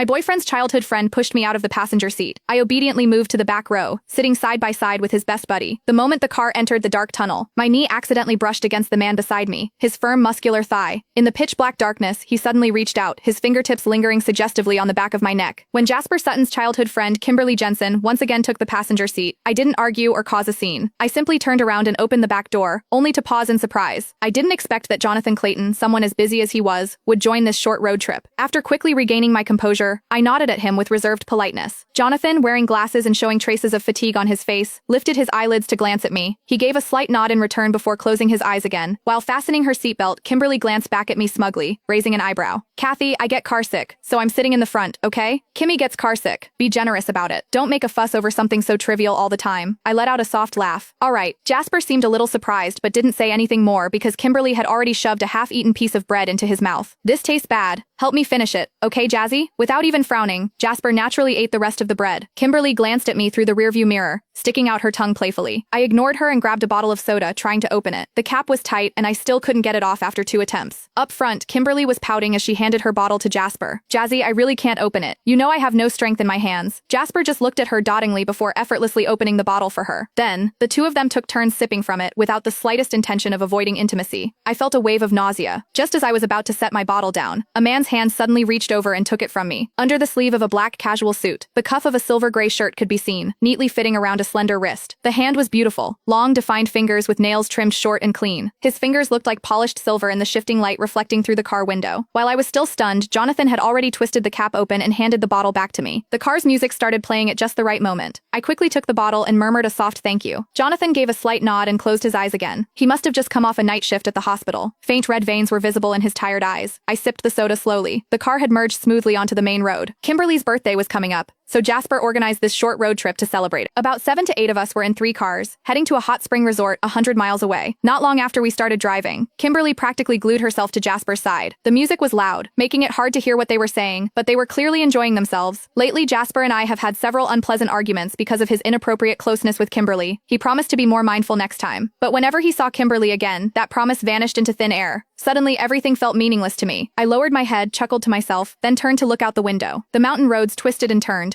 My boyfriend's childhood friend pushed me out of the passenger seat. I obediently moved to the back row, sitting side by side with his best buddy. The moment the car entered the dark tunnel, my knee accidentally brushed against the man beside me, his firm muscular thigh. In the pitch-black darkness, he suddenly reached out, his fingertips lingering suggestively on the back of my neck. When Jasper Sutton's childhood friend Kimberly Jensen once again took the passenger seat, I didn't argue or cause a scene. I simply turned around and opened the back door, only to pause in surprise. I didn't expect that Jonathan Clayton, someone as busy as he was, would join this short road trip. After quickly regaining my composure, I nodded at him with reserved politeness. Jonathan, wearing glasses and showing traces of fatigue on his face, lifted his eyelids to glance at me. He gave a slight nod in return before closing his eyes again. While fastening her seatbelt, Kimberly glanced back at me smugly, raising an eyebrow. Kathy, I get carsick, so I'm sitting in the front, okay? Kimmy gets carsick. Be generous about it. Don't make a fuss over something so trivial all the time. I let out a soft laugh. All right. Jasper seemed a little surprised but didn't say anything more because Kimberly had already shoved a half-eaten piece of bread into his mouth. This tastes bad. Help me finish it, okay, Jazzy? Without even frowning, Jasper naturally ate the rest of the bread. Kimberly glanced at me through the rearview mirror, sticking out her tongue playfully. I ignored her and grabbed a bottle of soda, trying to open it. The cap was tight, and I still couldn't get it off after 2 attempts. Up front, Kimberly was pouting as she handed her bottle to Jasper. Jazzy, I really can't open it. You know I have no strength in my hands. Jasper just looked at her dotingly before effortlessly opening the bottle for her. Then, the two of them took turns sipping from it without the slightest intention of avoiding intimacy. I felt a wave of nausea. Just as I was about to set my bottle down, a man's hand suddenly reached over and took it from me. Under the sleeve of a black casual suit, the cuff of a silver-gray shirt could be seen, neatly fitting around a slender wrist. The hand was beautiful, long, defined fingers with nails trimmed short and clean. His fingers looked like polished silver in the shifting light reflecting through the car window. While I was still stunned, Jonathan had already twisted the cap open and handed the bottle back to me. The car's music started playing at just the right moment. I quickly took the bottle and murmured a soft thank you. Jonathan gave a slight nod and closed his eyes again. He must have just come off a night shift at the hospital. Faint red veins were visible in his tired eyes. I sipped the soda slowly. The car had merged smoothly onto the main road. Kimberly's birthday was coming up, so Jasper organized this short road trip to celebrate. About 7 to 8 of us were in 3 cars, heading to a hot spring resort 100 miles away. Not long after we started driving, Kimberly practically glued herself to Jasper's side. The music was loud, making it hard to hear what they were saying, but they were clearly enjoying themselves. Lately, Jasper and I have had several unpleasant arguments because of his inappropriate closeness with Kimberly. He promised to be more mindful next time. But whenever he saw Kimberly again, that promise vanished into thin air. Suddenly, everything felt meaningless to me. I lowered my head, chuckled to myself, then turned to look out the window. The mountain roads twisted and turned,